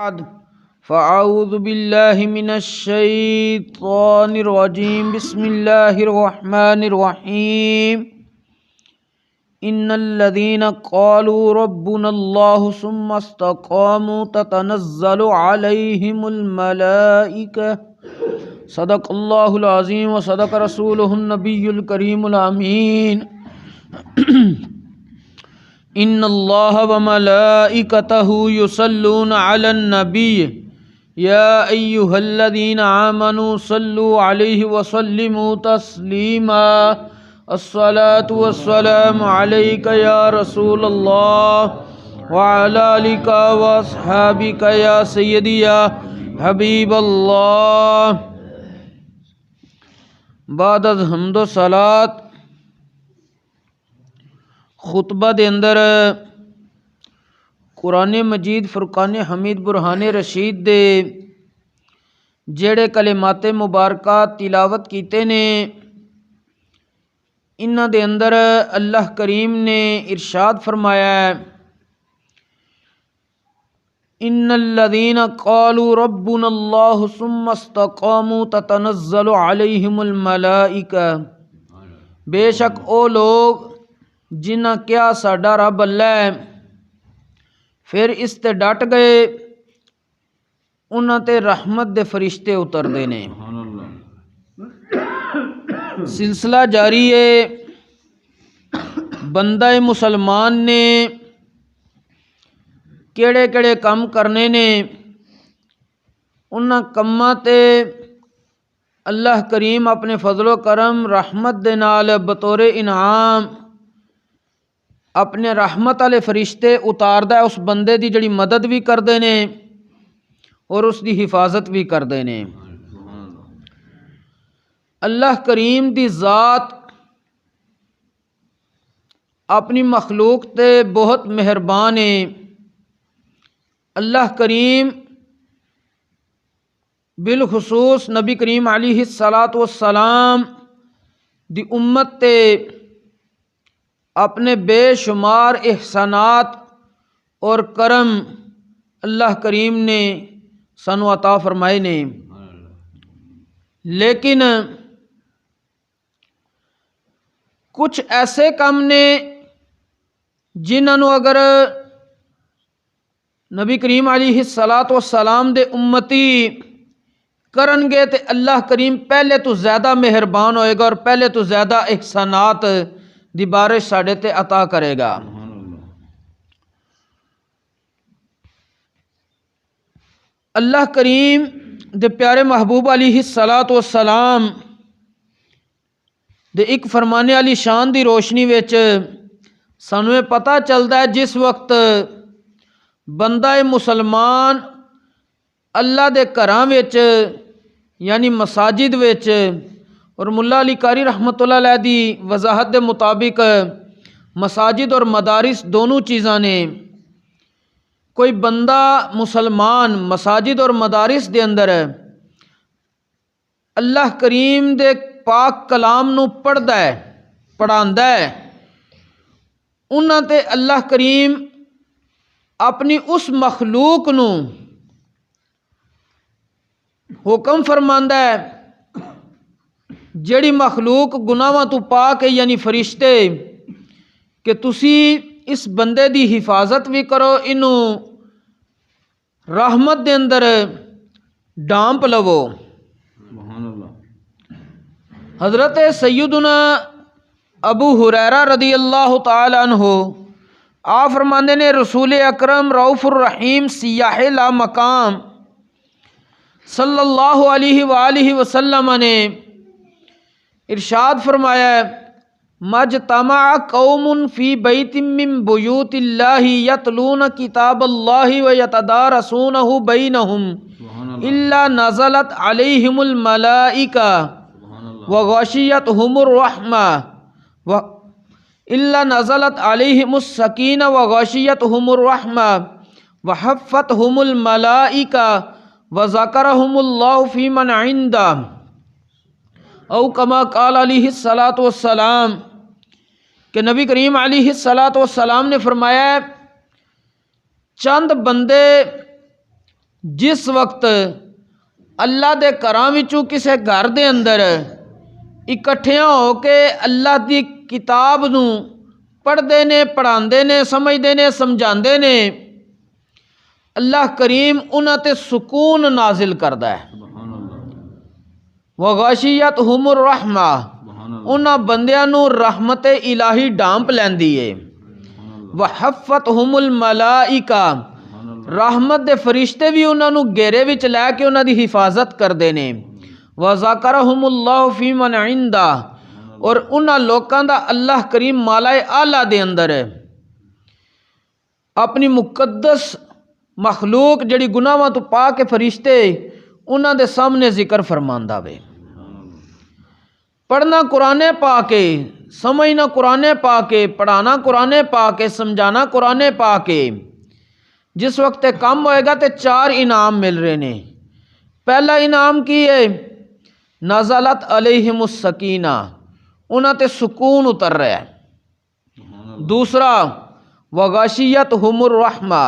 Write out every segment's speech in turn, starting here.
بعد فأعوذ بالله من الشيطان الرجيم بسم الله الرحمن الرحيم إن الذين قالوا ربنا الله ثم استقاموا تتنزل عليهم الملائكة صدق الله العظيم وصدق رسوله النبي الكريم الأمين ان اللہ وملائکتہ یصلون علی النبی یا ایہا الذین آمنوا صلوا علیہ وسلموا تسلیما الصلاة والسلام علیک یا رسول اللہ وعلی آلک واصحابک یا سیدی یا حبیب اللہ۔ بعد از حمد و صلاۃ خطبہ دے اندر قرآن مجید فرقان حمید برہان رشید دے جڑے کلمات مبارکہ تلاوت کیتے نے انہاں دے اندر اللہ کریم نے ارشاد فرمایا ہے ان الذین قالوا ربنا اللہ ثم استقاموا تتنزل علیہم الملائکہ، بے شک او لوگ جنہ کیا ساڈا رب اللہ ہے پھر اس تے ڈٹ گئے انہاں تے رحمت دے فرشتے اتردے نے۔ سلسلہ جاری ہے، بندہ مسلمان نے کیڑے کیڑے کم کرنے نے، انہاں کماں تے اللہ کریم اپنے فضل و کرم رحمت دے نال بطور انعام اپنے رحمت والے فرشتے اتاردا ہے، اس بندے دی جڑی مدد بھی کردے نے اور اس دی حفاظت بھی کردے نے۔ اللہ کریم دی ذات اپنی مخلوق تے بہت مہربان ہے۔ اللہ کریم بالخصوص نبی کریم علیہ الصلاۃ والسلام دی امت تے اپنے بے شمار احسانات اور کرم اللہ کریم نے سانو عطا فرمائے نے، لیکن کچھ ایسے کام نے جنہاں نو اگر نبی کریم علیہ الصلاۃ والسلام دے امتی کرن گے تے اللہ کریم پہلے تو زیادہ مہربان ہوئے گا اور پہلے تو زیادہ احسانات دی بارش ساڈے تے عطا کرے گا۔ اللہ کریم دے پیارے محبوب علیہ الصلاۃ والسلام دے ایک فرمانے والی شان دی روشنی وچ سانوں پتہ چلدا ہے جس وقت بندہ مسلمان اللہ دے گھراں وچ یعنی مساجد وچ، اور ملا علی قاری رحمۃ اللہ علیہ دی وضاحت دے مطابق مساجد اور مدارس دونوں چیزاں نے، کوئی بندہ مسلمان مساجد اور مدارس دے اندر اللہ کریم دے پاک کلام نو پڑھدا ہے پڑھاندا ہے، انہاں تے اللہ کریم اپنی اس مخلوق نو حکم فرماندا ہے جڑی مخلوق گناہاں تو پاک ہے یعنی فرشتے، کہ تسی اس بندے دی حفاظت بھی کرو، انہوں رحمت دے اندر ڈانپ لو۔ حضرت سیدنا ابو ہریرہ رضی اللہ تعالی عنہ آپ فرماندے نے رسول اکرم رؤوف الرحیم سیاح لا مقام صلی اللہ علیہ وآلہ وسلم نے ارشاد فرمایا ہے مجتمع قوم فی بیت من بیوت اللہ یتلون کتاب اللہ ویتدارسونہ بینہم الا نزلت علیہم الملائکہ وغشیتہم الرحمہ الا نزلت علیہم السکینہ وغشیتہم الرحمہ وحفتہم الملائکہ وذکرہم اللہ فی من عندہ او کما قال علیہ الصلاۃ والسلام، کہ نبی کریم علیہ الصلاۃ والسلام نے فرمایا چند بندے جس وقت اللہ دے گھراں وچوں کسے گھر دے اندر اکٹھیاں ہو کے اللہ دی کتاب نوں پڑھدے نے، پڑھاندے نے، سمجھدے نے، سمجھاندے نے، اللہ کریم انہاں تے سکون نازل کردا ہے۔ وغاشیتہم الرحمہ، انہاں بندیاں نوں رحمت الہی ڈانپ لیندی ہے۔ وحفتہم الملائکہ، رحمت دے فرشتے بھی انہاں نوں گھیرے وچ لے کے انہاں دی حفاظت کردے نے۔ وذکرہم اللہ فی من عندہ، اور انہاں لوکاں دا اللہ کریم مالائے اعلیٰ دے اندر اپنی مقدس مخلوق جڑی گناہاں تو پاک فرشتے انہاں دے سامنے ذکر فرماندا وے۔ پڑھنا قرآن پاک ہے، سمجھنا قرآن پاک ہے، پڑھانا قرآن پاک ہے، سمجھانا قرآن پاک ہے۔ جس وقت کام ہوئے گا تے 4 انعام مل رہے نے۔ پہلا انعام کی ہے؟ نزلت علیہم السکینہ، انہاں تے سکون اتر رہا ہے۔ دوسرا وغاشیتہم الرحمہ،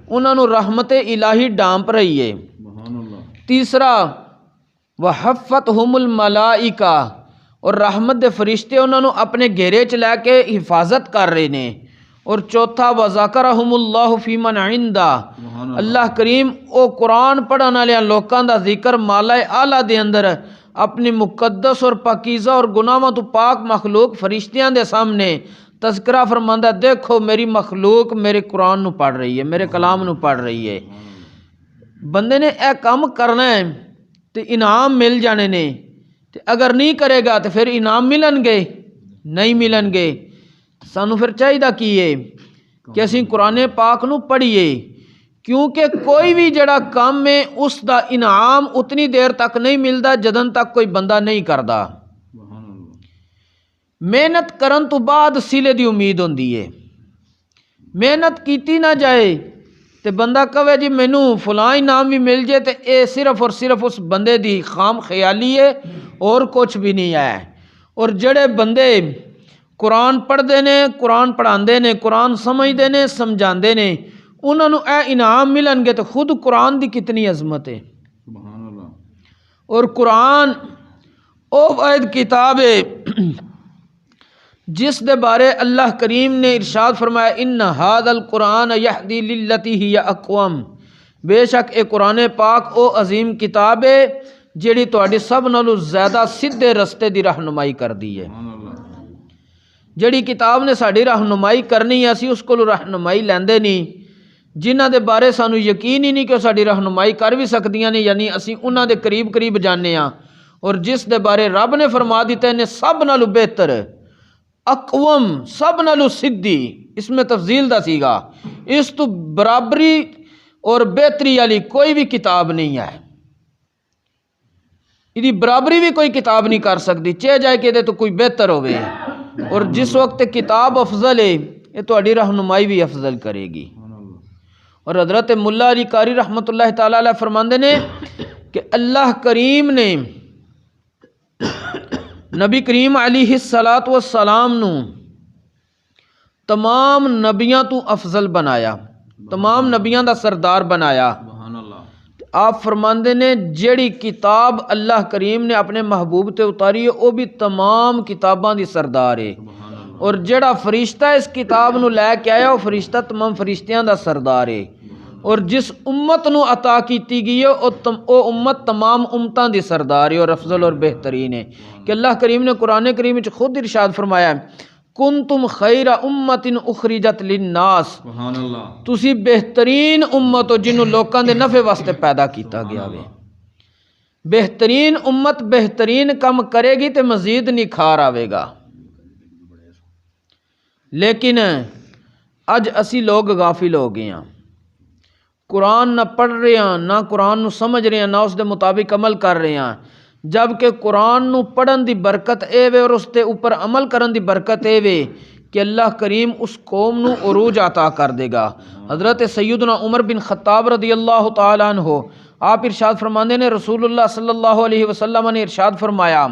انہاں نوں رحمت الہی ڈانپ رہی ہے۔ تیسرا وحفتہم الملائکہ، اور رحمت دے فرشتے انہاں نوں اپنے گھیرے چ لے کے حفاظت کر رہے نے۔ اور چوتھا وذکرہم اللہ فی من عندہ، اللہ کریم او قرآن پڑھن والے لوکاں دا ذکر مالائے اعلیٰ دے اندر اپنی مقدس اور پاکیزہ اور گناہاں تو پاک مخلوق فرشتیاں دے سامنے تذکرہ فرماندا، دیکھو میری مخلوق میرے قرآن نو پڑھ رہی ہے، میرے کلام نو پڑھ رہی ہے۔ بندے نے اے کام کرنا ہے تے انعام مل جانے نے، تے اگر نہیں کرے گا تو پھر انعام ملن گے؟ نہیں ملن گے۔ سانو پھر چاہیے کی ہے کہ اسی قرآن پاک نو پڑھیے، کیونکہ کوئی بھی جڑا کام ہے اس دا انعام اتنی دیر تک نہیں ملدا جدن تک کوئی بندہ نہیں کردا۔ محنت کرن تو بعد سلے دی امید ہوندی ہے۔ محنت کیتی نہ جائے تے بندہ کہے جی مینوں فلاں انعام بھی مل جائے تے اے صرف اور صرف اس بندے دی خام خیالی ہے اور کچھ بھی نہیں ہے۔ اور جڑے بندے قرآن پڑھدے نے، قرآن پڑھاندے نے، قرآن سمجھدے نے، سمجھاندے نے، انہاں نوں اے انعام ملن گے تو خود قرآن دی کتنی عظمت ہے۔ سبحان اللہ۔ اور قرآن او واحد کتاب ہے جس دے بارے اللہ کریم نے ارشاد فرمایا ان ھذا القرآن یہدی للتی ہی اقوم، بے شک اے قرآن پاک او عظیم کتاب ہے جیڑی تہاڈی سب نالوں زیادہ سیدھے رستے دی رہنمائی کردی ہے۔ جڑی کتاب نے ساڈی رہنمائی کرنی ہے اسی اس کولوں رہنمائی لیندے نہیں، جنہاں دے بارے سانو یقین ہی نہیں کہ ساڈی رہنمائی کر بھی سکدیاں نے، یعنی اسی انہاں دے قریب قریب جانے ہاں، اور جس دے بارے رب نے فرما دیتا ہے سب نالوں بہتر اقوم، سب نالوں سدھی، اس میں تفضیل دا سیگا، اس تو برابری اور بہتری والی کوئی بھی کتاب نہیں ہے، یہ برابری بھی کوئی کتاب نہیں کر سکتی، چاہے جائے کہ دے تو کوئی بہتر ہوئے۔ اور جس وقت کتاب افضل ہے یہ تہاڈی رہنمائی بھی افضل کرے گی۔ اور حضرت ملا علی قاری رحمۃ اللہ تعالی علیہ فرماندے نے کہ اللہ کریم نے نبی کریم علیہ الصلاۃ والسلام نو تمام نبیاں تو افضل بنایا، تمام نبیاں دا سردار بنایا۔ آپ فرماندے نے جیڑی کتاب اللہ کریم نے اپنے محبوب تے اتاری ہے وہ بھی تمام کتاباں دی سردار ہے، اور جیڑا فرشتہ اس کتاب نو لے کے آیا وہ فرشتہ تمام فرشتیاں دا سردار ہے، اور جس امت نو عطا کیتی گئی ہے وہ امت تمام امتاں دی سردار ہے اور افضل اور بہترین ہے۔ کہ اللہ کریم نے قرآن کریم وچ خود ارشاد فرمایا کنتم خیر امت اخرجت للناس، سبحان اللہ، تسی بہترین امت ہو جنہوں لوکاں دے نفع واسطے پیدا کیتا گیا وے۔ بہترین امت بہترین کم کرے گی تے مزید نکھار آوے گا، لیکن اج اسی لوگ غافل ہو گئے ہیں، قرآن نہ پڑھ رہے ہیں، نہ قرآن نو سمجھ رہے ہیں، نہ اس دے مطابق عمل کر رہے ہیں، جبکہ قرآن نو پڑھن دی برکت اے وے اور اس تے اوپر عمل کرن دی برکت اے وے کہ اللہ کریم اس قوم نو عروج عطا کر دے گا۔ حضرت سیدنا عمر بن خطاب رضی اللہ تعالیٰ عنہ آپ ارشاد فرماندے نے رسول اللہ صلی اللہ علیہ وسلم نے ارشاد فرمایا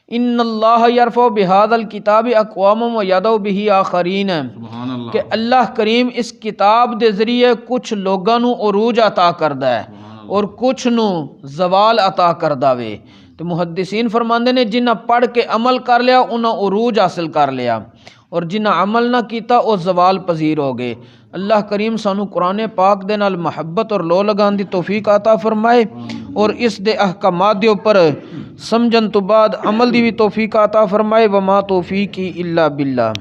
ان اللہ یرفع بہذا الکتاب اقوام و یدع بہ آخرین، سبحان اللہ، کہ اللہ کریم اس کتاب دے ذریعے کچھ لوگاں نو عروج عطا کردا ہے اور کچھ نو زوال عطا کردا وے۔ تو محدثین فرماندے نے جنہ پڑھ کے عمل کر لیا انہاں عروج حاصل کر لیا، اور جنہ عمل نہ کیتا او زوال پذیر ہو گئے۔ اللہ کریم سانو قرآن پاک دے نال محبت اور لو لگان دی توفیق عطا فرمائے، اور اس دے احکامات دے اوپر سمجھن تو بعد عمل دی بھی توفیق عطا فرمائے۔ وما توفیقی الا باللہ۔